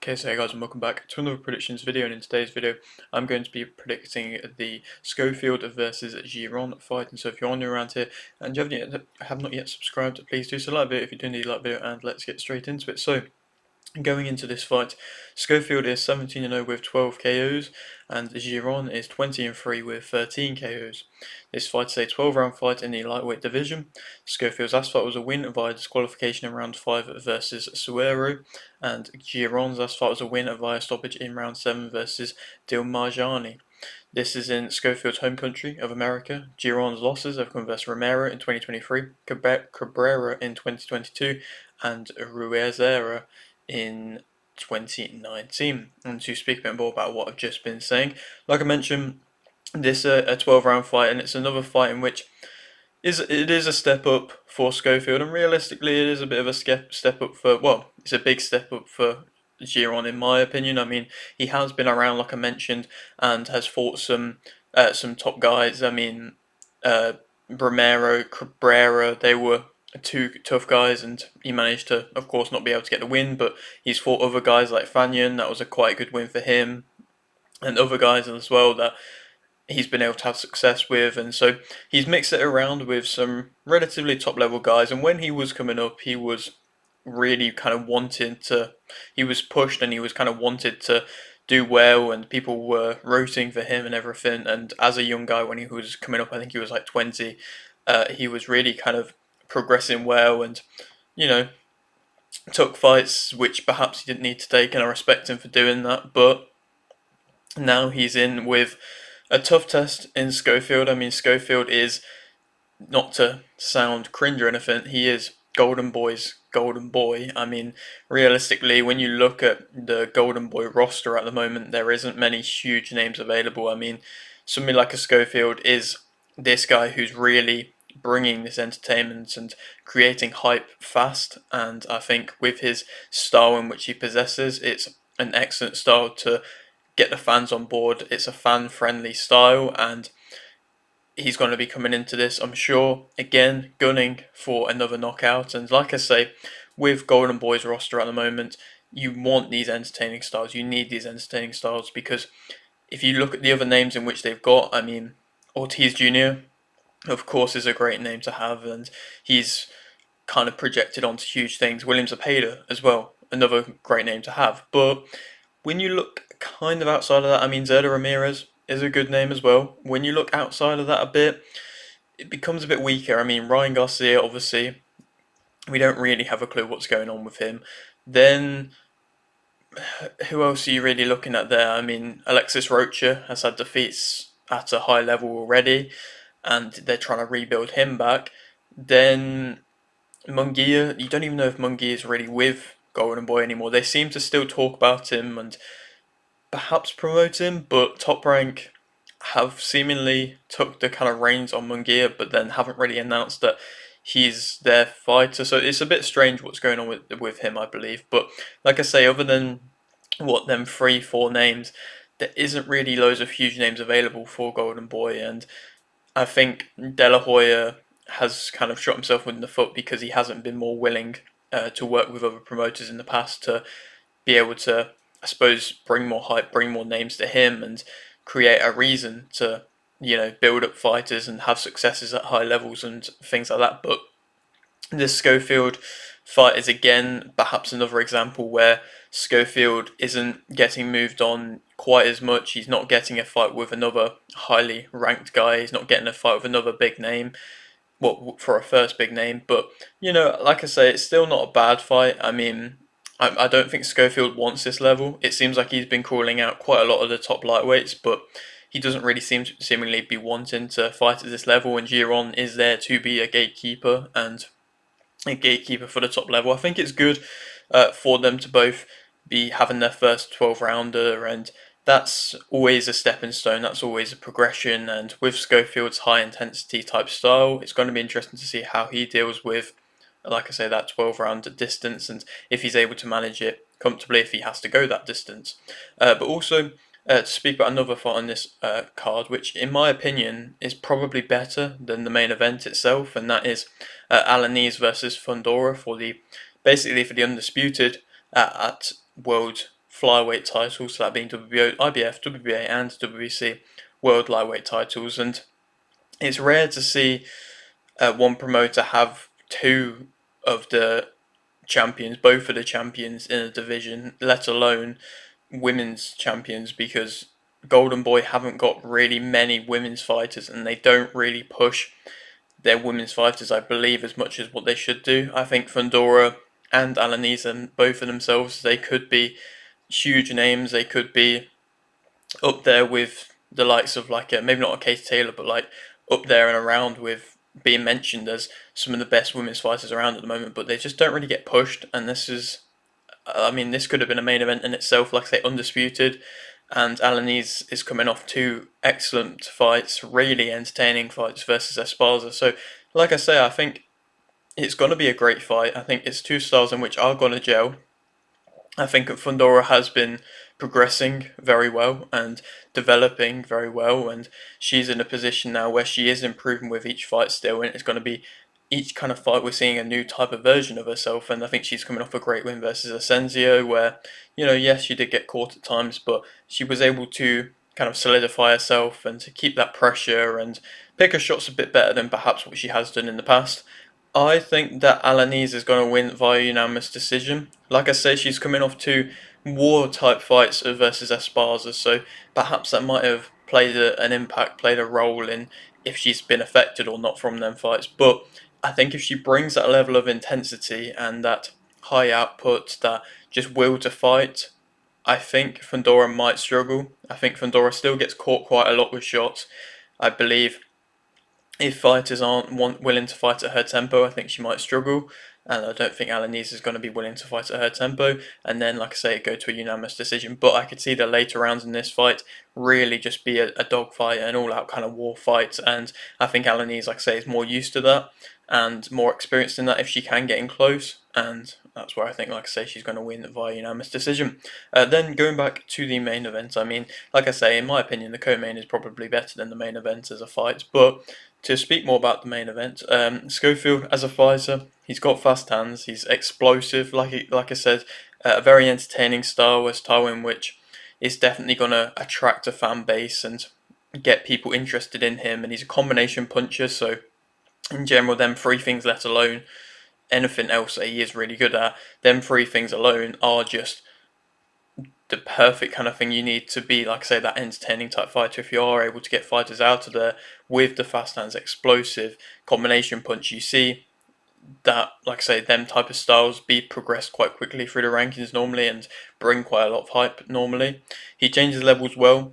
Okay, so hey guys, and welcome back to another predictions video, and in today's video I'm going to be predicting the Schofield versus Giron fight. And so if you're new around here and you have not yet subscribed, please do so. Like the video if you do need a like video, and let's get straight into it. So going into this fight, Schofield is 17-0 with 12 KOs, and Giron is 20-3 with 13 KOs. This fight is a 12-round fight in the lightweight division. Schofield's last fight was a win via disqualification in round 5 versus Suero, and Giron's last fight was a win via stoppage in round 7 versus Dilmarjani. This is in Schofield's home country of America. Giron's losses have come versus Romero in 2023, Cabrera in 2022, and Ruizera in 2019. And to speak a bit more about what I've just been saying, like I mentioned, this a 12-round fight, and it's another fight in which it is a step up for Schofield, and realistically, it is a bit of a step up for, well, it's a big step up for Giron in my opinion. I mean, he has been around, like I mentioned, and has fought some top guys. I mean, Romero, Cabrera, they were two tough guys, and he managed to, of course, not be able to get the win, but he's fought other guys like Fanyan. That was a quite good win for him, and other guys as well that he's been able to have success with. And so he's mixed it around with some relatively top level guys, and when he was coming up, he was really kind of wanted to, he was pushed and he was kind of wanted to do well, and people were rooting for him and everything. And as a young guy, when he was coming up, I think he was like 20, he was really kind of progressing well, and you know, took fights which perhaps he didn't need to take, and I respect him for doing that. But now he's in with a tough test in Schofield. I mean, Schofield is, not to sound cringe or anything, he is Golden Boy's Golden Boy. I mean, realistically, when you look at the Golden Boy roster at the moment, there isn't many huge names available. I mean, somebody like a Schofield is this guy who's really bringing this entertainment and creating hype fast, and I think with his style in which he possesses, it's an excellent style to get the fans on board. It's a fan-friendly style, and he's going to be coming into this, I'm sure, again, gunning for another knockout. And like I say, with Golden Boy's roster at the moment, you want these entertaining styles. You need these entertaining styles, because if you look at the other names in which they've got, I mean, Ortiz Jr., of course, is a great name to have, and he's kind of projected onto huge things. William Zepeda as well, another great name to have. But when you look kind of outside of that, I mean, Zerda Ramirez is a good name as well. When you look outside of that a bit, it becomes a bit weaker. I mean, Ryan Garcia, obviously, we don't really have a clue what's going on with him. Then, who else are you really looking at there? I mean, Alexis Rocha has had defeats at a high level already, and they're trying to rebuild him back. Then Munguia, you don't even know if Munguia is really with Golden Boy anymore. They seem to still talk about him and perhaps promote him, but Top Rank have seemingly took the kind of reins on Munguia, but then haven't really announced that he's their fighter. So it's a bit strange what's going on with him, I believe. But like I say, other than them 3-4 names, there isn't really loads of huge names available for Golden Boy, and I think De La Hoya has kind of shot himself in the foot because he hasn't been more willing to work with other promoters in the past to be able to, I suppose, bring more hype, bring more names to him, and create a reason to, build up fighters and have successes at high levels and things like that. But this Schofield fight is again perhaps another example where Schofield isn't getting moved on quite as much. He's not getting a fight with another highly ranked guy. He's not getting a fight with another big name. Well, for a first big name, but like I say, it's still not a bad fight. I mean, I don't think Schofield wants this level. It seems like he's been calling out quite a lot of the top lightweights, but he doesn't really seemingly be wanting to fight at this level. And Giron is there to be a gatekeeper and a gatekeeper for the top level. I think it's good for them to both be having their first 12 rounder, and that's always a stepping stone, that's always a progression. And with Schofield's high intensity type style, it's going to be interesting to see how he deals with, like I say, that 12 rounder distance, and if he's able to manage it comfortably if he has to go that distance. But also, to speak about another fight on this card, which in my opinion is probably better than the main event itself, and that is Alanis versus Fundora for the undisputed at World flyweight titles, so that being WBO, IBF, WBA, and WBC World Lightweight titles. And it's rare to see one promoter have two of the champions, both of the champions in a division, let alone women's champions, because Golden Boy haven't got really many women's fighters, and they don't really push their women's fighters, I believe, as much as what they should do. I think Fundora and Alanisa, both of themselves, they could be huge names. They could be up there with the likes of like maybe not a Katie Taylor, but like up there and around with being mentioned as some of the best women's fighters around at the moment. But they just don't really get pushed, and this is, I mean, this could have been a main event in itself, like I say, undisputed. And Alanese is coming off two excellent fights, really entertaining fights versus Esparza. So, like I say, I think it's going to be a great fight. I think it's two styles in which are going to gel. I think Fundora has been progressing very well and developing very well, and she's in a position now where she is improving with each fight still, and it's going to be each kind of fight we're seeing a new type of version of herself. And I think she's coming off a great win versus Asensio, where, you know, yes, she did get caught at times, but she was able to kind of solidify herself and to keep that pressure and pick her shots a bit better than perhaps what she has done in the past. I think that Alanese is going to win via unanimous decision. Like I say, she's coming off two war type fights versus Esparza, so perhaps that might have played an impact, played a role in if she's been affected or not from them fights. But I think if she brings that level of intensity and that high output, that just will to fight, I think Fundora might struggle. I think Fundora still gets caught quite a lot with shots. I believe if fighters aren't willing to fight at her tempo, I think she might struggle. And I don't think Alanese is going to be willing to fight at her tempo. And then, like I say, go to a unanimous decision. But I could see the later rounds in this fight really just be a dogfight, an all-out kind of war fight. And I think Alanese, like I say, is more used to that and more experienced in that if she can get in close. And that's where I think, like I say, she's going to win via unanimous decision. Then going back to the main event, I mean, like I say, in my opinion, the co-main is probably better than the main event as a fight. But to speak more about the main event, Schofield as a fighter, he's got fast hands, he's explosive, like I said, a very entertaining style, a style in which is definitely going to attract a fan base and get people interested in him. And he's a combination puncher, so in general, them three things, let alone anything else that he is really good at, them three things alone are just the perfect kind of thing you need to be, like I say, that entertaining type fighter. If you are able to get fighters out of there with the fast hands, explosive combination punch, you see that, like I say, them type of styles be progressed quite quickly through the rankings normally and bring quite a lot of hype normally. He changes levels well.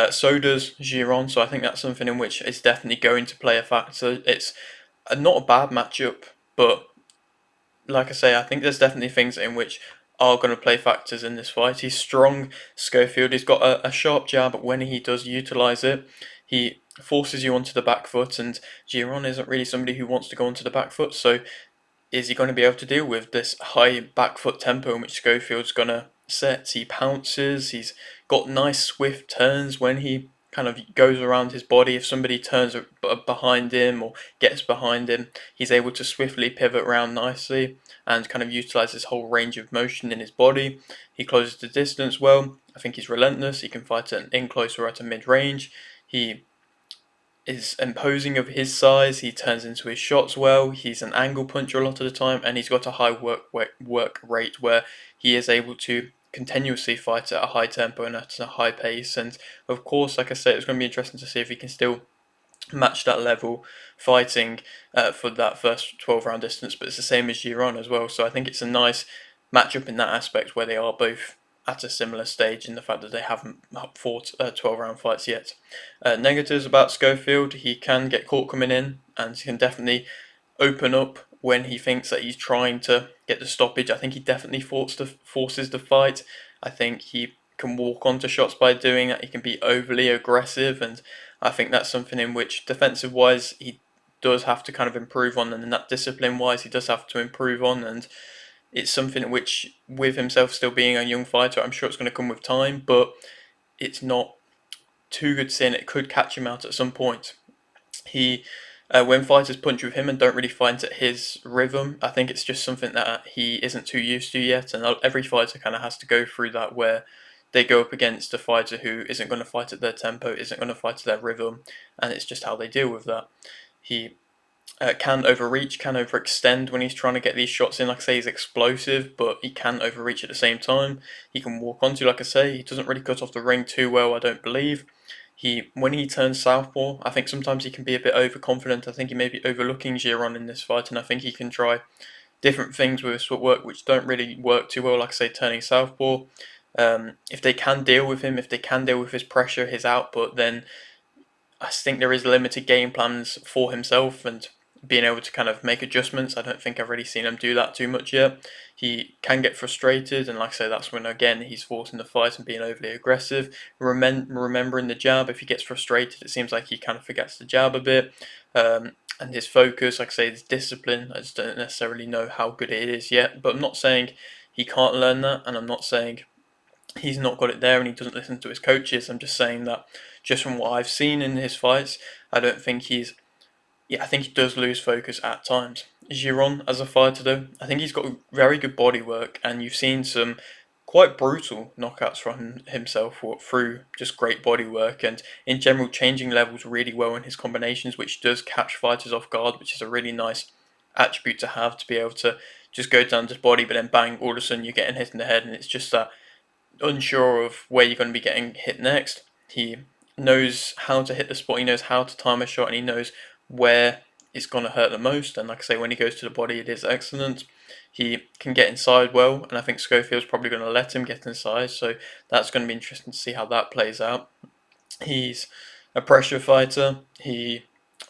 So does Giron, so I think that's something in which is definitely going to play a factor. It's not a bad matchup, but like I say, I think there's definitely things in which are going to play factors in this fight. He's strong, Schofield. He's got a sharp jab, but when he does utilise it, he forces you onto the back foot, and Giron isn't really somebody who wants to go onto the back foot, so is he going to be able to deal with this high back foot tempo in which Schofield's going to set? He pounces, he's got nice swift turns when he kind of goes around his body. If somebody turns behind him or gets behind him, he's able to swiftly pivot around nicely and kind of utilize his whole range of motion in his body. He closes the distance well. I think he's relentless. He can fight at an in close or at a mid range. He is imposing of his size. He turns into his shots well. He's an angle puncher a lot of the time, and he's got a high work rate where he is able to continuously fight at a high tempo and at a high pace. And of course, like I said, it's going to be interesting to see if he can still match that level fighting for that first 12 round distance. But it's the same as Giron as well, so I think it's a nice matchup in that aspect where they are both at a similar stage in the fact that they haven't fought 12 round fights yet. Negatives about Schofield: he can get caught coming in and he can definitely open up when he thinks that he's trying to get the stoppage. I think he definitely forces the fight. I think he can walk onto shots by doing that. He can be overly aggressive, and I think that's something in which defensive wise he does have to kind of improve on, and in that discipline wise he does have to improve on. And it's something which, with himself still being a young fighter, I'm sure it's going to come with time, but it's not too good sin. It could catch him out at some point. He when fighters punch with him and don't really find it his rhythm, I think it's just something that he isn't too used to yet, and every fighter kind of has to go through that where they go up against a fighter who isn't going to fight at their tempo, isn't going to fight at their rhythm, and it's just how they deal with that. He can overreach, can overextend when he's trying to get these shots in. Like I say, he's explosive, but he can overreach at the same time. He can walk onto, like I say, he doesn't really cut off the ring too well, I don't believe. When he turns southpaw, I think sometimes he can be a bit overconfident. I think he may be overlooking Giron in this fight, and I think he can try different things with his footwork which don't really work too well. Like I say, turning southpaw. If they can deal with him, if they can deal with his pressure, his output, then I think there is limited game plans for himself and being able to kind of make adjustments. I don't think I've really seen him do that too much yet. He can get frustrated, and like I say, that's when again he's forcing the fight and being overly aggressive. Remembering the jab, if he gets frustrated, it seems like he kind of forgets the jab a bit. And his focus, like I say, his discipline. I just don't necessarily know how good it is yet. But I'm not saying he can't learn that, and I'm not saying he's not got it there and he doesn't listen to his coaches. I'm just saying that just from what I've seen in his fights, I don't think he's. Yeah, I think he does lose focus at times. Giron, as a fighter, though, I think he's got very good body work, and you've seen some quite brutal knockouts from himself through just great body work and in general changing levels really well in his combinations, which does catch fighters off guard, which is a really nice attribute to have, to be able to just go down to his body, but then bang, all of a sudden you're getting hit in the head, and it's just that unsure of where you're going to be getting hit next. He knows how to hit the spot, he knows how to time a shot, and he knows where it's going to hurt the most. And like I say, when he goes to the body, it is excellent. He can get inside well, and I think Schofield's probably going to let him get inside, so that's going to be interesting to see how that plays out. He's a pressure fighter. He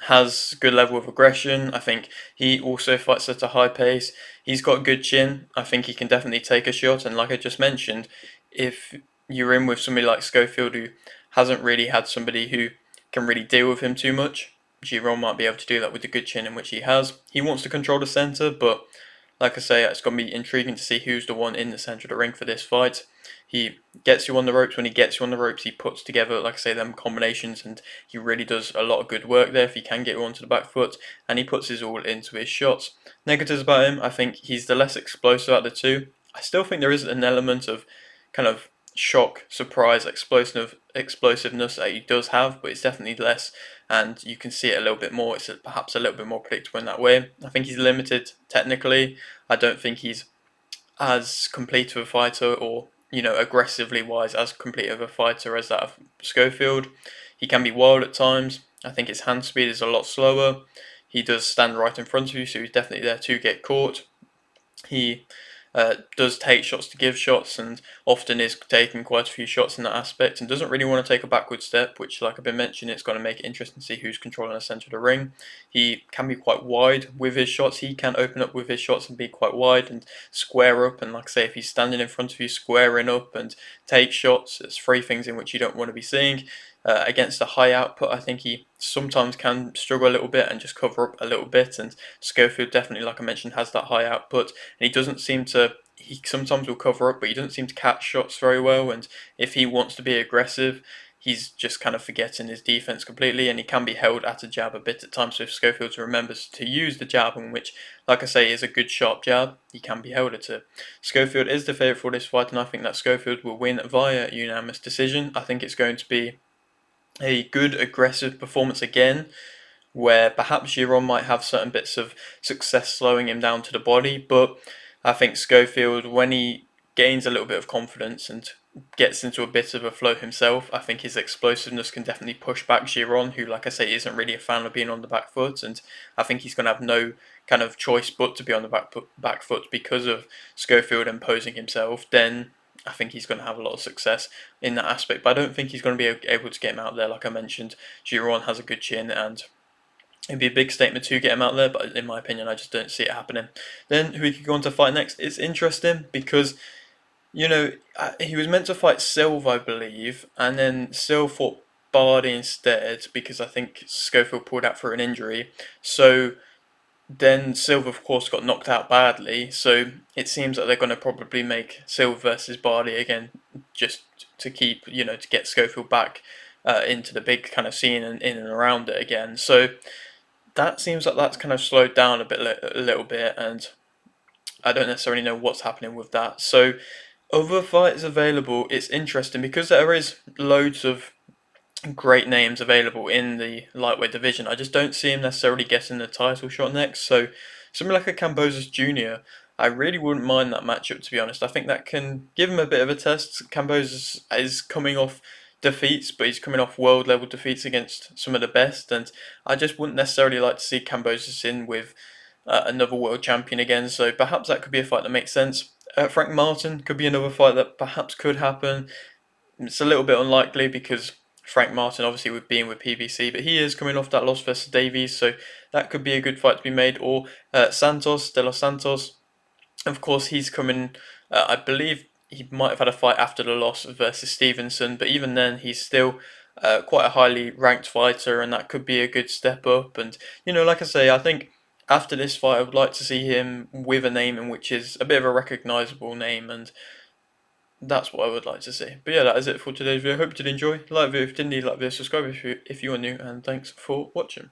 has good level of aggression. I think he also fights at a high pace. He's got a good chin. I think he can definitely take a shot. And like I just mentioned, if you're in with somebody like Schofield who hasn't really had somebody who can really deal with him too much, Giron might be able to do that with the good chin in which he has. He wants to control the centre, but like I say, it's going to be intriguing to see who's the one in the centre of the ring for this fight. He gets you on the ropes. When he gets you on the ropes, he puts together, like I say, them combinations, and he really does a lot of good work there if he can get you onto the back foot, and he puts his all into his shots. Negatives about him, I think he's the less explosive out of the two. I still think there is an element of kind of shock, surprise, explosiveness that he does have, but it's definitely less, and you can see it a little bit more. It's perhaps a little bit more predictable in that way. I think he's limited technically. I don't think he's as complete of a fighter, or aggressively wise, as complete of a fighter as that of Schofield. He can be wild at times. I think his hand speed is a lot slower. He does stand right in front of you, so he's definitely there to get caught. He does take shots to give shots, and often is taking quite a few shots in that aspect, and doesn't really want to take a backward step, which, like I've been mentioning, it's going to make it interesting to see who's controlling the centre of the ring. He can be quite wide with his shots. He can open up with his shots and be quite wide and square up. And like I say, if he's standing in front of you, squaring up and take shots, it's three things in which you don't want to be seeing. Against a high output, I think he sometimes can struggle a little bit and just cover up a little bit. And Schofield definitely, like I mentioned, has that high output, and he doesn't seem to. He sometimes will cover up, but he doesn't seem to catch shots very well. And if he wants to be aggressive, he's just kind of forgetting his defense completely, and he can be held at a jab a bit at times. So if Schofield remembers to use the jab, in which, like I say, is a good sharp jab, he can be held at it. Schofield is the favourite for this fight, and I think that Schofield will win via unanimous decision. I think it's going to be a good aggressive performance again, where perhaps Giron might have certain bits of success slowing him down to the body, but I think Schofield, when he gains a little bit of confidence and gets into a bit of a flow himself, I think his explosiveness can definitely push back Giron, who, like I say, isn't really a fan of being on the back foot, and I think he's going to have no kind of choice but to be on the back foot because of Schofield imposing himself. Then I think he's going to have a lot of success in that aspect, but I don't think he's going to be able to get him out there. Like I mentioned, Giron has a good chin, and it'd be a big statement to get him out there, but in my opinion, I just don't see it happening. Then who he could go on to fight next? It's interesting because, he was meant to fight Silva, I believe, and then Silva fought Bardi instead because I think Schofield pulled out for an injury. So then Silva, of course, got knocked out badly. So it seems that they're going to probably make Silva versus Bardi again, just to keep, to get Schofield back into the big kind of scene and in and around it again. So that seems like that's kind of slowed down a little bit, and I don't necessarily know what's happening with that. So other fights available, it's interesting because there is loads of great names available in the lightweight division. I just don't see him necessarily getting the title shot next. So something like a Cambosis Jr., I really wouldn't mind that matchup, to be honest. I think that can give him a bit of a test. Cambosis is coming off defeats, but he's coming off world level defeats against some of the best, and I just wouldn't necessarily like to see Cambosis in with another world champion again. So perhaps that could be a fight that makes sense. Frank Martin could be another fight that perhaps could happen. It's a little bit unlikely because Frank Martin, obviously, with being with PBC, but he is coming off that loss versus Davies, so that could be a good fight to be made. Or Santos, De Los Santos, of course, he's coming. I believe he might have had a fight after the loss versus Stevenson, but even then, he's still quite a highly ranked fighter, and that could be a good step up. And like I say, I think after this fight, I would like to see him with a name in which is a bit of a recognisable name, and that's what I would like to see. But yeah, that is it for today's video. Hope you did enjoy. Like the video if you didn't, like the video, subscribe if you are new, and thanks for watching.